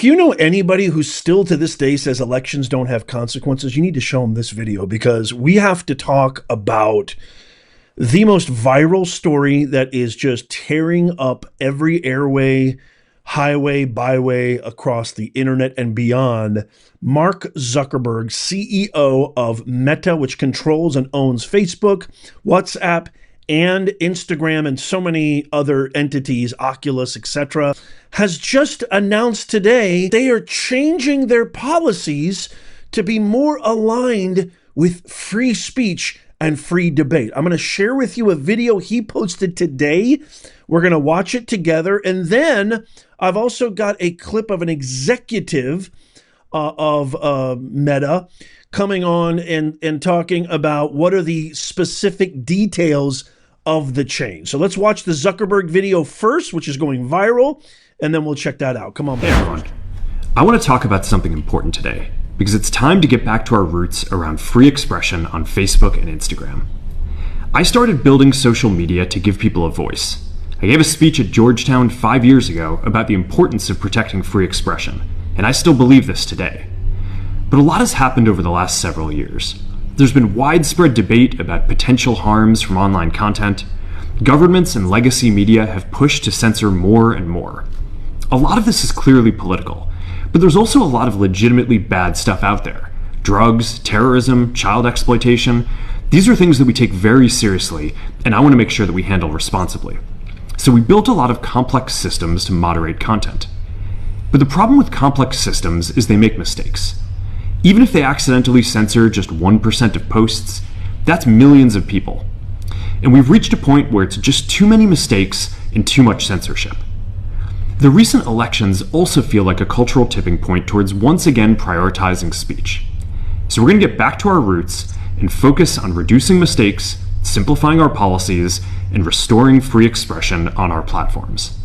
If you know anybody who still to this day says elections don't have consequences, you need to show them this video, because we have to talk about the most viral story that is just tearing up every airway, highway, byway across the internet and beyond. Mark Zuckerberg, CEO of Meta, which controls and owns Facebook, WhatsApp, and Instagram, and so many other entities, Oculus, etc., has just announced today they are changing their policies to be more aligned with free speech and free debate. I'm going to share with you a video he posted today. We're going to watch it together. And then I've also got a clip of an executive of Meta coming on and talking about what are the specific details of the change. So let's watch the Zuckerberg video first, which is going viral, and then we'll check that out. Come on. Hey everyone. I want to talk about something important today, because it's time to get back to our roots around free expression on Facebook and Instagram. I started building social media to give people a voice. I gave a speech at Georgetown 5 years ago about the importance of protecting free expression, and I still believe this today. But a lot has happened over the last several years. There's been widespread debate about potential harms from online content. Governments and legacy media have pushed to censor more and more. A lot of this is clearly political, but there's also a lot of legitimately bad stuff out there. Drugs, terrorism, child exploitation. These are things that we take very seriously, and I want to make sure that we handle responsibly. So we built a lot of complex systems to moderate content. But the problem with complex systems is they make mistakes. Even if they accidentally censor just 1% of posts, that's millions of people. And we've reached a point where it's just too many mistakes and too much censorship. The recent elections also feel like a cultural tipping point towards once again prioritizing speech. So we're going to get back to our roots and focus on reducing mistakes, simplifying our policies, and restoring free expression on our platforms.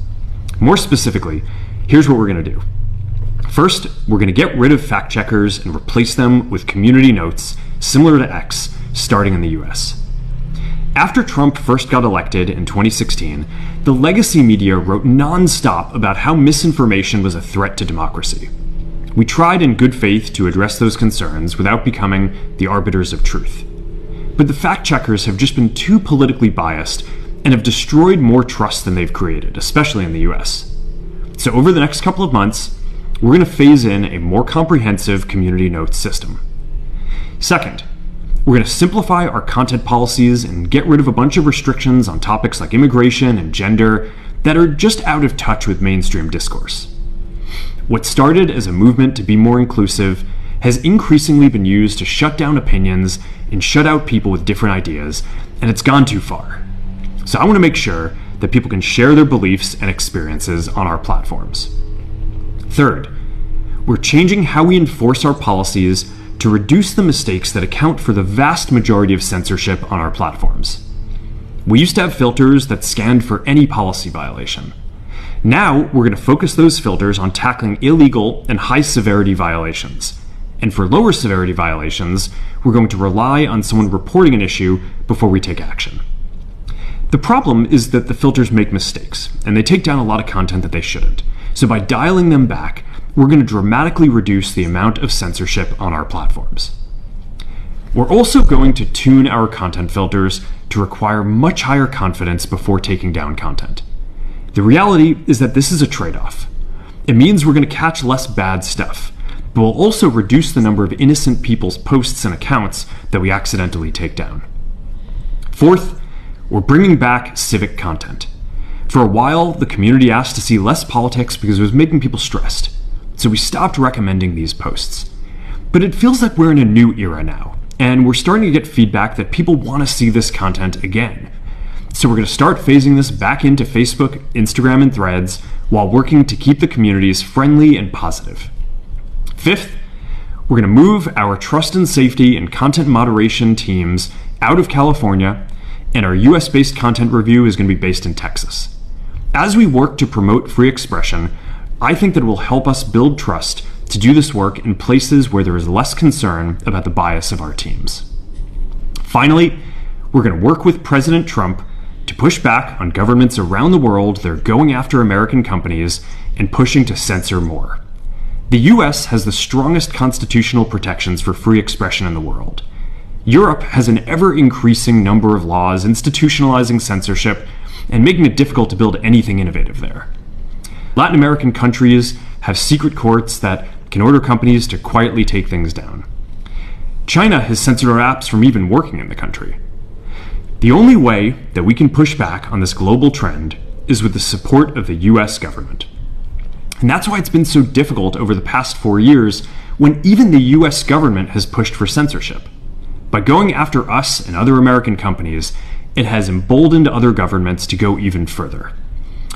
More specifically, here's what we're going to do. First, we're going to get rid of fact checkers and replace them with community notes similar to X, starting in the US. After Trump first got elected in 2016, the legacy media wrote nonstop about how misinformation was a threat to democracy. We tried in good faith to address those concerns without becoming the arbiters of truth. But the fact checkers have just been too politically biased and have destroyed more trust than they've created, especially in the US. So over the next couple of months, we're going to phase in a more comprehensive community notes system. Second, we're going to simplify our content policies and get rid of a bunch of restrictions on topics like immigration and gender that are just out of touch with mainstream discourse. What started as a movement to be more inclusive has increasingly been used to shut down opinions and shut out people with different ideas, and it's gone too far. So I want to make sure that people can share their beliefs and experiences on our platforms. Third, we're changing how we enforce our policies to reduce the mistakes that account for the vast majority of censorship on our platforms. We used to have filters that scanned for any policy violation. Now, we're going to focus those filters on tackling illegal and high-severity violations. And for lower severity violations, we're going to rely on someone reporting an issue before we take action. The problem is that the filters make mistakes, and they take down a lot of content that they shouldn't. So by dialing them back, we're going to dramatically reduce the amount of censorship on our platforms. We're also going to tune our content filters to require much higher confidence before taking down content. The reality is that this is a trade-off. It means we're going to catch less bad stuff, but we'll also reduce the number of innocent people's posts and accounts that we accidentally take down. Fourth, we're bringing back civic content. For a while, the community asked to see less politics because it was making people stressed, so we stopped recommending these posts. But it feels like we're in a new era now, and we're starting to get feedback that people want to see this content again. So we're going to start phasing this back into Facebook, Instagram, and Threads while working to keep the communities friendly and positive. Fifth, we're going to move our trust and safety and content moderation teams out of California, and our US-based content review is going to be based in Texas. As we work to promote free expression, I think that it will help us build trust to do this work in places where there is less concern about the bias of our teams. Finally, we're going to work with President Trump to push back on governments around the world that are going after American companies and pushing to censor more. The US has the strongest constitutional protections for free expression in the world. Europe has an ever-increasing number of laws institutionalizing censorship and making it difficult to build anything innovative there. Latin American countries have secret courts that can order companies to quietly take things down. China has censored our apps from even working in the country. The only way that we can push back on this global trend is with the support of the US government. And that's why it's been so difficult over the past 4 years when even the US government has pushed for censorship. By going after us and other American companies, it has emboldened other governments to go even further.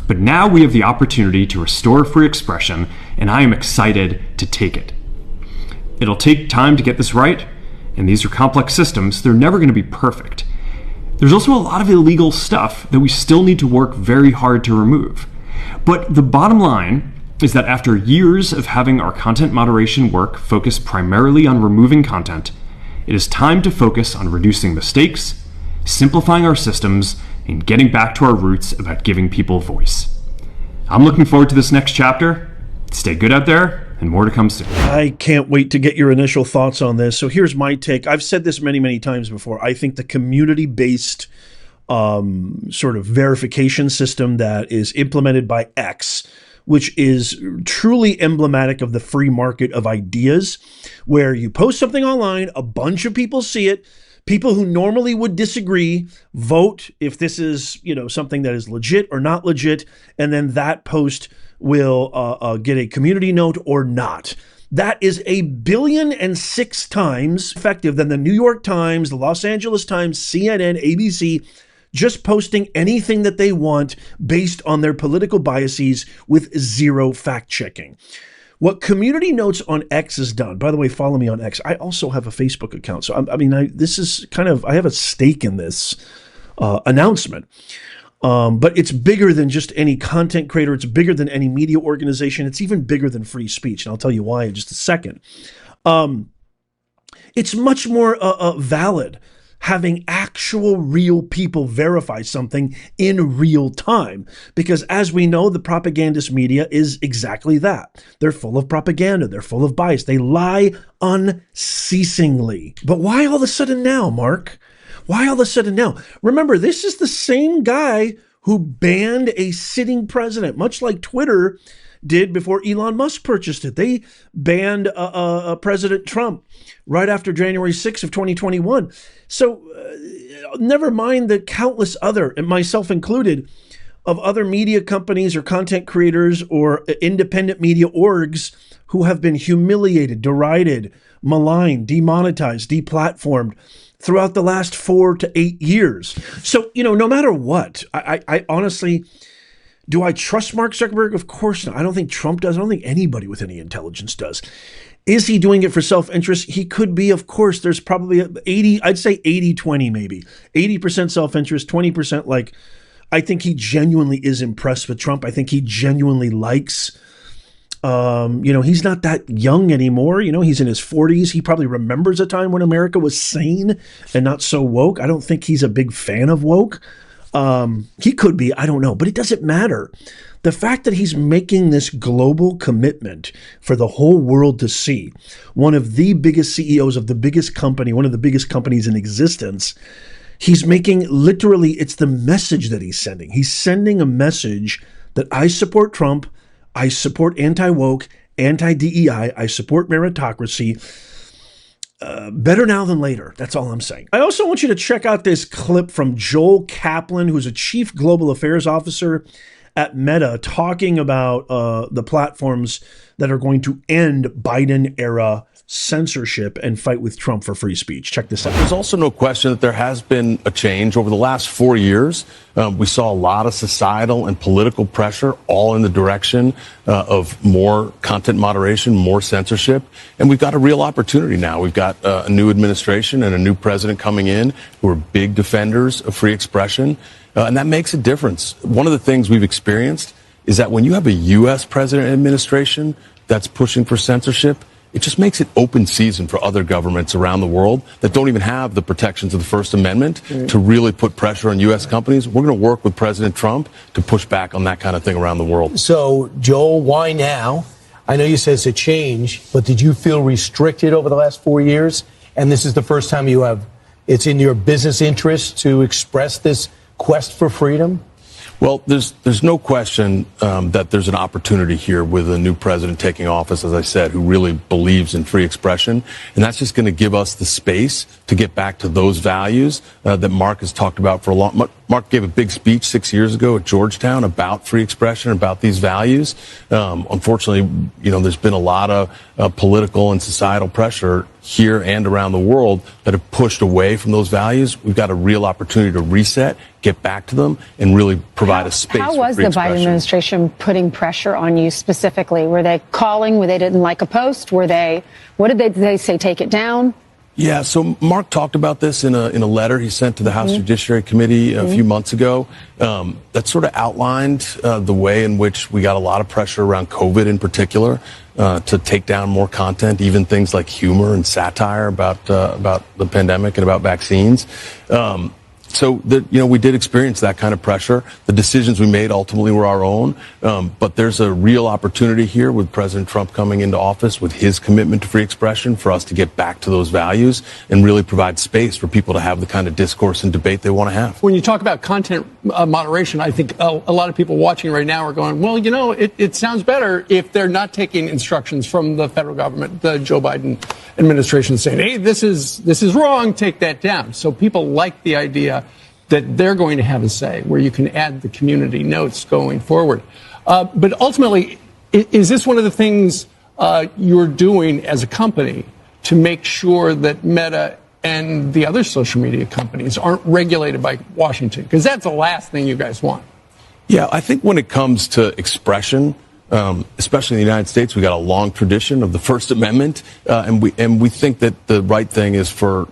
But now we have the opportunity to restore free expression, and I am excited to take it. It'll take time to get this right, and these are complex systems. They're never going to be perfect. There's also a lot of illegal stuff that we still need to work very hard to remove. But the bottom line is that after years of having our content moderation work focus primarily on removing content, it is time to focus on reducing mistakes, simplifying our systems, and getting back to our roots about giving people voice. I'm looking forward to this next chapter. Stay good out there, and more to come soon. I can't wait to get your initial thoughts on this. So here's my take. I've said this many, many times before. I think the community-based sort of verification system that is implemented by X, which is truly emblematic of the free market of ideas, where you post something online, a bunch of people see it, people who normally would disagree vote if this is, something that is legit or not legit, and then that post will get a community note or not. That is 1,000,000,006 times effective than the New York Times, the Los Angeles Times, CNN, ABC, just posting anything that they want based on their political biases with zero fact-checking. What Community Notes on X has done, by the way, follow me on X. I also have a Facebook account. So, this is I have a stake in this announcement. But it's bigger than just any content creator. It's bigger than any media organization. It's even bigger than free speech. And I'll tell you why in just a second. It's much more valid having actual real people verify something in real time. Because as we know, the propagandist media is exactly that. They're full of propaganda. They're full of bias. They lie unceasingly. But why all of a sudden now, Mark? Why all of a sudden now? Remember, this is the same guy who banned a sitting president, much like Twitter did before Elon Musk purchased it. They banned President Trump right after January 6th of 2021. So never mind the countless other, and myself included, of other media companies or content creators or independent media orgs who have been humiliated, derided, maligned, demonetized, deplatformed throughout the last 4 to 8 years. So, no matter what, I honestly, do I trust Mark Zuckerberg? Of course not. I don't think Trump does. I don't think anybody with any intelligence does. Is he doing it for self-interest? He could be, of course. There's probably 80-20 maybe. 80% self-interest, 20% I think he genuinely is impressed with Trump. I think he genuinely likes he's not that young anymore. He's in his 40s. He probably remembers a time when America was sane and not so woke. I don't think he's a big fan of woke. He could be, I don't know, but it doesn't matter. The fact that he's making this global commitment for the whole world to see, one of the biggest CEOs of the biggest company, one of the biggest companies in existence, he's making literally, it's the message that he's sending. He's sending a message that I support Trump, I support anti-woke, anti-DEI, I support meritocracy. Better now than later. That's all I'm saying. I also want you to check out this clip from Joel Kaplan, who's a chief global affairs officer at Meta, talking about the platforms that are going to end Biden-era censorship and fight with Trump for free speech. Check this out. There's also no question that there has been a change over the last 4 years. We saw a lot of societal and political pressure all in the direction of more content moderation, more censorship. And we've got a real opportunity now. We've got a new administration and a new president coming in who are big defenders of free expression. And that makes a difference. One of the things we've experienced is that when you have a U.S. president and administration that's pushing for censorship, it just makes it open season for other governments around the world that don't even have the protections of the First Amendment to really put pressure on U.S. companies. We're going to work with President Trump to push back on that kind of thing around the world. So, Joel, why now? I know you said it's a change, but did you feel restricted over the last 4 years? And this is the first time it's in your business interest to express this quest for freedom? Well, there's no question that there's an opportunity here with a new president taking office, as I said, who really believes in free expression. And that's just going to give us the space to get back to those values that Mark has talked about for a long. Mark gave a big speech 6 years ago at Georgetown about free expression, about these values. Unfortunately, there's been a lot of political and societal pressure here and around the world that have pushed away from those values. We've got a real opportunity to reset, get back to them, and really provide a space How for was free the expression. Biden administration putting pressure on you specifically? Were they calling where they didn't like a post? What did they say, take it down? Yeah, so Mark talked about this in a letter he sent to the House Judiciary Committee a few months ago. That sort of outlined the way in which we got a lot of pressure around COVID in particular to take down more content, even things like humor and satire about the pandemic and about vaccines. So we did experience that kind of pressure. The decisions we made ultimately were our own, but there's a real opportunity here with President Trump coming into office with his commitment to free expression for us to get back to those values and really provide space for people to have the kind of discourse and debate they want to have. When you talk about content moderation, I think a lot of people watching right now are going, well, it sounds better if they're not taking instructions from the federal government, the Joe Biden administration, saying, hey, this is wrong, take that down. So people like the idea that they're going to have a say, where you can add the community notes going forward. But ultimately, is this one of the things you're doing as a company to make sure that Meta and the other social media companies aren't regulated by Washington? Because that's the last thing you guys want. Yeah, I think when it comes to expression, especially in the United States, we got a long tradition of the First Amendment, and we think that the right thing is for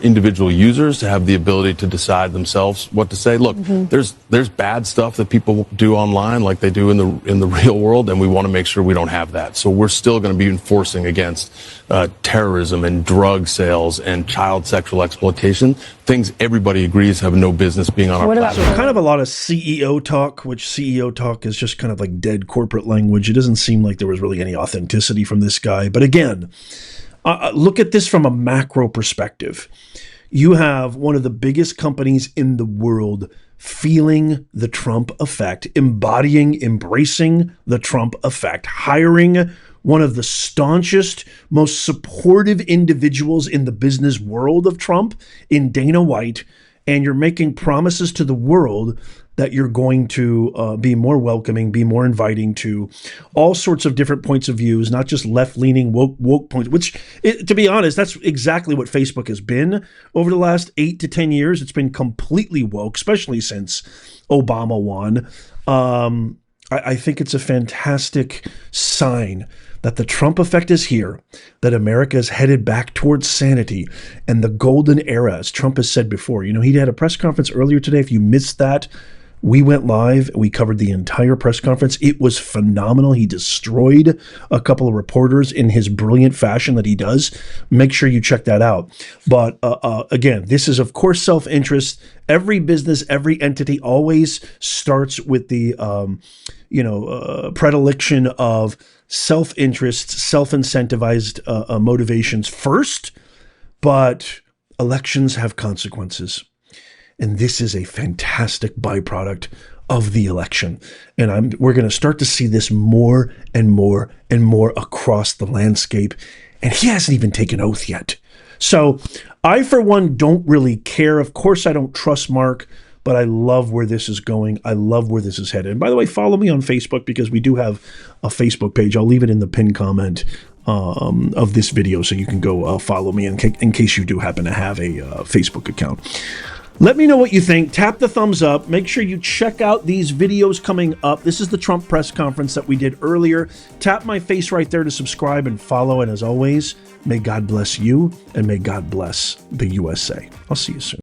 individual users to have the ability to decide themselves what to say. Look, there's bad stuff that people do online, like they do in the real world, and we want to make sure we don't have that. So we're still going to be enforcing against terrorism and drug sales and child sexual exploitation, things everybody agrees have no business being on our platform. So kind of a lot of CEO talk, which CEO talk is just kind of like dead corporate language. It doesn't seem like there was really any authenticity from this guy. But again, look at this from a macro perspective. You have one of the biggest companies in the world feeling the Trump effect, embracing the Trump effect, hiring one of the staunchest, most supportive individuals in the business world of Trump in Dana White, and you're making promises to the world that you're going to be more welcoming, be more inviting to all sorts of different points of views, not just left-leaning woke points, which, to be honest, that's exactly what Facebook has been over the last 8 to 10 years. It's been completely woke, especially since Obama won. I think it's a fantastic sign that the Trump effect is here, that America is headed back towards sanity and the golden era, as Trump has said before. He had a press conference earlier today. If you missed that, we went live. We covered the entire press conference. It was phenomenal. He destroyed a couple of reporters in his brilliant fashion that he does. Make sure you check that out. But again, this is, of course, self-interest. Every business, every entity always starts with the, predilection of self-interest, self-incentivized motivations first. But elections have consequences. And this is a fantastic byproduct of the election. And we're going to start to see this more and more and more across the landscape. And he hasn't even taken oath yet. So I, for one, don't really care. Of course, I don't trust Mark, but I love where this is going. I love where this is headed. And by the way, follow me on Facebook, because we do have a Facebook page. I'll leave it in the pinned comment of this video, so you can go follow me in case you do happen to have a Facebook account. Let me know what you think. Tap the thumbs up. Make sure you check out these videos coming up. This is the Trump press conference that we did earlier. Tap my face right there to subscribe and follow. And as always, may God bless you, and may God bless the USA. I'll see you soon.